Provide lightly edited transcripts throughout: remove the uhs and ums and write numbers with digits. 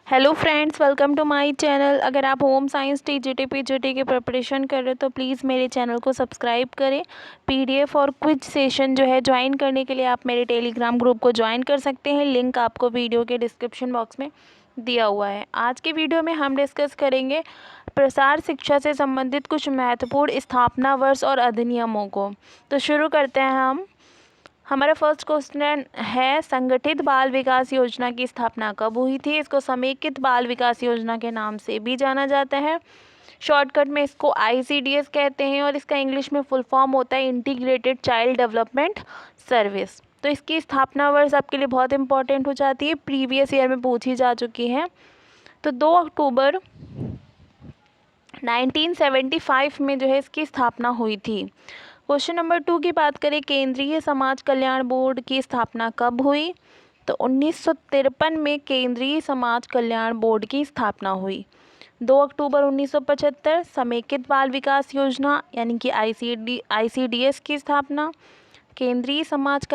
Hello friends, welcome to my channel. अगर आप home science TGT PGT की preparation कर रहे हो तो प्लीज़ मेरे चैनल को सब्सक्राइब करें। पीडीएफ और क्विज सेशन जो है ज्वाइन करने के लिए आप मेरे टेलीग्राम ग्रुप को ज्वाइन कर सकते हैं। लिंक आपको वीडियो के डिस्क्रिप्शन बॉक्स में दिया हुआ है। आज के वीडियो में हम डिस्कस करेंगे प्रसार शिक्षा से संबंधित कुछ महत्वपूर्ण स्थापना वर्ष और अधिनियमों को। तो शुरू करते हैं हम। हमारा फर्स्ट क्वेश्चन है, संगठित बाल विकास योजना की स्थापना कब हुई थी? इसको समेकित बाल विकास योजना के नाम से भी जाना जाता है। शॉर्टकट में इसको आईसीडीएस कहते हैं और इसका इंग्लिश में फुल फॉर्म होता है इंटीग्रेटेड चाइल्ड डेवलपमेंट सर्विस। तो इसकी स्थापना वर्ष आपके लिए बहुत इंपॉर्टेंट हो जाती है, प्रीवियस ईयर में पूछी जा चुकी है। तो 2 अक्टूबर 1975 में जो है इसकी स्थापना हुई थी। क्वेश्चन नंबर 2 की बात करें, केंद्रीय समाज कल्याण बोर्ड की स्थापना कब हुई? तो 1953 में केंद्रीय समाज कल्याण बोर्ड की स्थापना हुई। 2 अक्टूबर 1975 समेकित बाल विकास योजना यानी कि आईसीडीएस की स्थापना। केंद्रीय समाज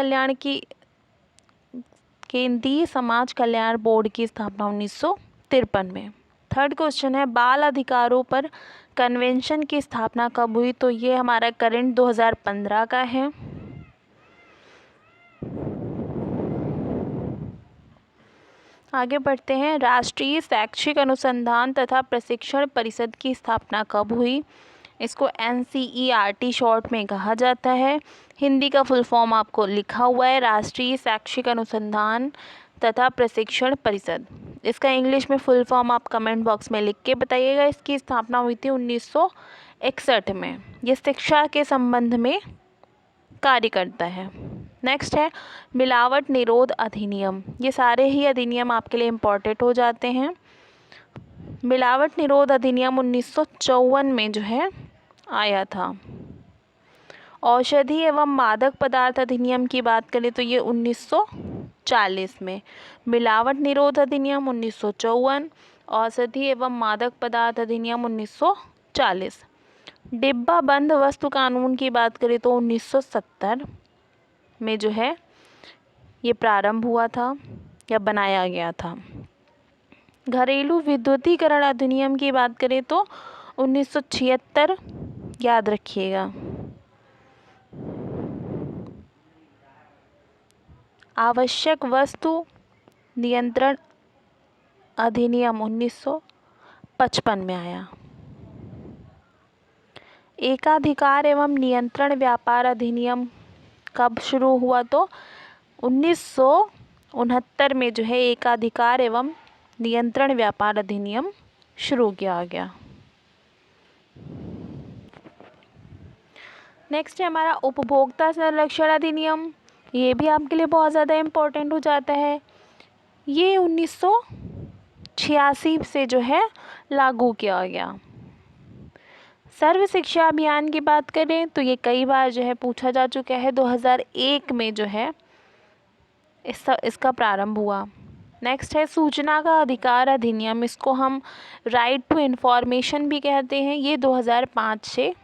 कल्याण बोर्ड की स्थापना 1953 में। थर्ड क्वेश्चन है, बाल अधिकारों पर कन्वेंशन की स्थापना कब हुई? तो ये हमारा करंट 2015 का है। आगे बढ़ते हैं, राष्ट्रीय शैक्षिक अनुसंधान तथा प्रशिक्षण परिषद की स्थापना कब हुई? इसको NCERT शॉर्ट में कहा जाता है। हिंदी का फुल फॉर्म आपको लिखा हुआ है, राष्ट्रीय शैक्षिक अनुसंधान तथा प्रशिक्षण परिषद। इसका इंग्लिश में फुल फॉर्म आप कमेंट बॉक्स में लिख के बताइएगा। इसकी स्थापना हुई थी 1961 में। ये शिक्षा के संबंध में कार्य करता है। नेक्स्ट है मिलावट निरोध अधिनियम। ये सारे ही अधिनियम आपके लिए इम्पोर्टेंट हो जाते हैं। मिलावट निरोध अधिनियम 1954 में जो है आया था। औषधि एवं मादक पदार्थ अधिनियम की बात करें तो ये 1940 में। मिलावट निरोध अधिनियम 1954, औषधि एवं मादक पदार्थ अधिनियम 1940। डिब्बा बंद वस्तु कानून की बात करें तो 1970 में जो है ये प्रारंभ हुआ था या बनाया गया था। घरेलू विद्युतीकरण अधिनियम की बात करें तो 1976, याद रखिएगा। आवश्यक वस्तु नियंत्रण अधिनियम 1955 में आया। एकाधिकार एवं नियंत्रण व्यापार अधिनियम कब शुरू हुआ? तो 1969 में जो है एकाधिकार एवं नियंत्रण व्यापार अधिनियम शुरू किया गया। नेक्स्ट है हमारा उपभोक्ता संरक्षण अधिनियम। ये भी आपके लिए बहुत ज़्यादा इम्पोर्टेंट हो जाता है। ये 1986 से जो है लागू किया गया। सर्व शिक्षा अभियान की बात करें तो ये कई बार जो है पूछा जा चुका है। 2001 में जो है इसका प्रारंभ हुआ। नेक्स्ट है सूचना का अधिकार अधिनियम। इसको हम राइट टू इंफॉर्मेशन भी कहते हैं। ये 2005 से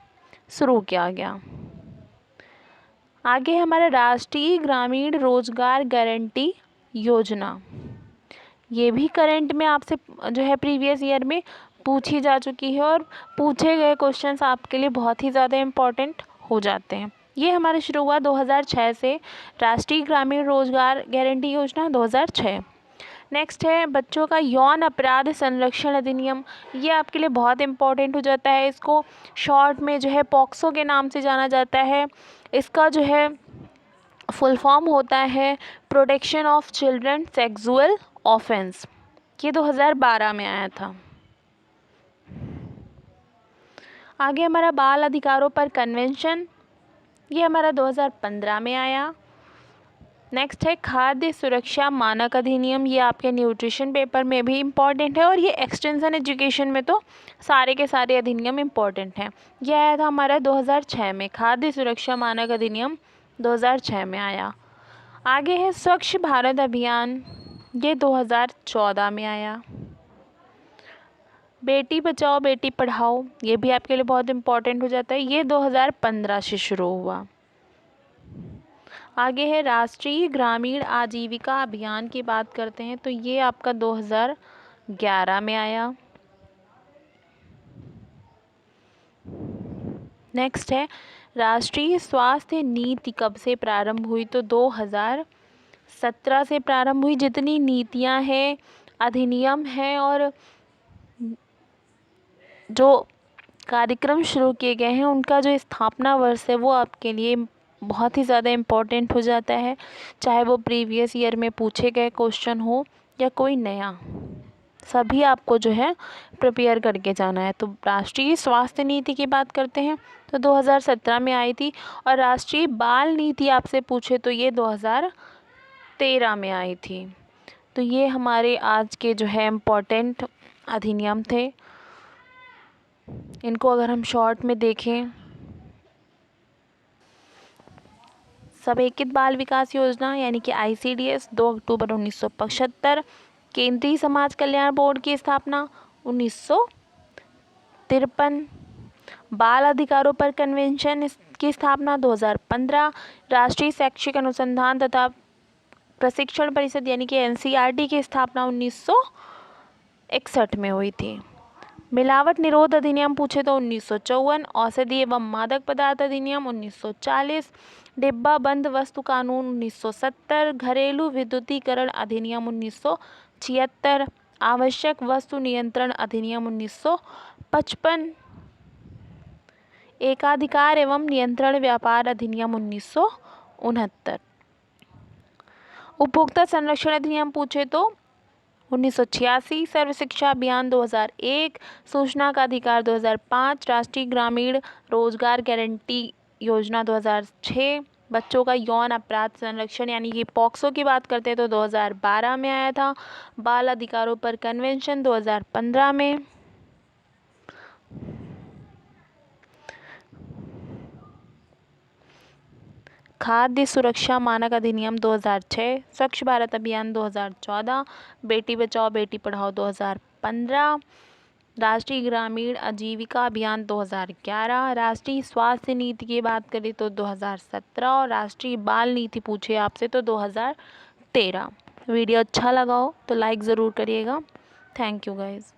शुरू किया गया। आगे हमारा राष्ट्रीय ग्रामीण रोजगार गारंटी योजना। ये भी करंट में आपसे जो है प्रीवियस ईयर में पूछी जा चुकी है और पूछे गए क्वेश्चंस आपके लिए बहुत ही ज़्यादा इम्पोर्टेंट हो जाते हैं। ये हमारा शुरू हुआ 2006 से, राष्ट्रीय ग्रामीण रोजगार गारंटी योजना 2006। नेक्स्ट है बच्चों का यौन अपराध संरक्षण अधिनियम। ये आपके लिए बहुत इम्पोर्टेंट हो जाता है। इसको शॉर्ट में जो है पॉक्सो के नाम से जाना जाता है। इसका जो है फुल फॉर्म होता है protection of children sexual offence. ये 2012 में आया था। आगे हमारा बाल अधिकारों पर कन्वेंशन, ये हमारा 2015 में आया। नेक्स्ट है खाद्य सुरक्षा मानक अधिनियम। ये आपके न्यूट्रिशन पेपर में भी इम्पॉर्टेंट है और ये एक्सटेंशन एजुकेशन में तो सारे के सारे अधिनियम इम्पॉर्टेंट हैं। यह आया था हमारा 2006 में। खाद्य सुरक्षा मानक अधिनियम 2006 में आया। आगे है स्वच्छ भारत अभियान। ये 2014 में आया। बेटी बचाओ बेटी पढ़ाओ, ये भी आपके लिए बहुत इम्पॉर्टेंट हो जाता है। ये 2015 से शुरू हुआ। आगे है राष्ट्रीय ग्रामीण आजीविका अभियान की बात करते हैं तो ये आपका 2011 में आया। नेक्स्ट है राष्ट्रीय स्वास्थ्य नीति कब से प्रारंभ हुई, तो 2017 से प्रारंभ हुई। जितनी नीतियां हैं, अधिनियम हैं और जो कार्यक्रम शुरू किए गए हैं उनका जो स्थापना वर्ष है वो आपके लिए बहुत ही ज़्यादा इम्पोर्टेंट हो जाता है, चाहे वो प्रीवियस ईयर में पूछे गए क्वेश्चन हो या कोई नया, सभी आपको जो है प्रिपेयर करके जाना है। तो राष्ट्रीय स्वास्थ्य नीति की बात करते हैं तो 2017 में आई थी, और राष्ट्रीय बाल नीति आपसे पूछे तो ये 2013 में आई थी। तो ये हमारे आज के जो है इम्पोर्टेंट अधिनियम थे। इनको अगर हम शॉर्ट में देखें, समेकित बाल विकास योजना यानी कि ICDS 2 अक्टूबर 1975, केंद्रीय समाज कल्याण बोर्ड की स्थापना 1953, बाल अधिकारों पर कन्वेंशन की स्थापना 2015, राष्ट्रीय शैक्षिक अनुसंधान तथा प्रशिक्षण परिषद यानी कि NCERT की स्थापना 1961 में हुई थी। मिलावट निरोध अधिनियम पूछे तो 1954, औषधि एवं मादक पदार्थ अधिनियम 1940, डिब्बा बंद वस्तु कानून 1970, घरेलू विद्युतीकरण अधिनियम 1976, आवश्यक वस्तु नियंत्रण अधिनियम 1955, एकाधिकार एवं नियंत्रण व्यापार अधिनियम 1969, उपभोक्ता संरक्षण अधिनियम पूछे तो 1986, सर्व शिक्षा अभियान 2001, सूचना का अधिकार 2005, राष्ट्रीय ग्रामीण रोजगार गारंटी योजना 2006, बच्चों का यौन अपराध संरक्षण यानी कि पॉक्सो की बात करते हैं तो 2012 में आया था, बाल अधिकारों पर कन्वेंशन 2015 में। खाद्य सुरक्षा मानक अधिनियम 2006, स्वच्छ भारत अभियान 2014, बेटी बचाओ बेटी पढ़ाओ 2015, राष्ट्रीय ग्रामीण आजीविका अभियान 2011, राष्ट्रीय स्वास्थ्य नीति की बात करें तो 2017 और राष्ट्रीय बाल नीति पूछे आपसे तो 2013। वीडियो अच्छा लगा हो तो लाइक ज़रूर करिएगा। Thank you guys.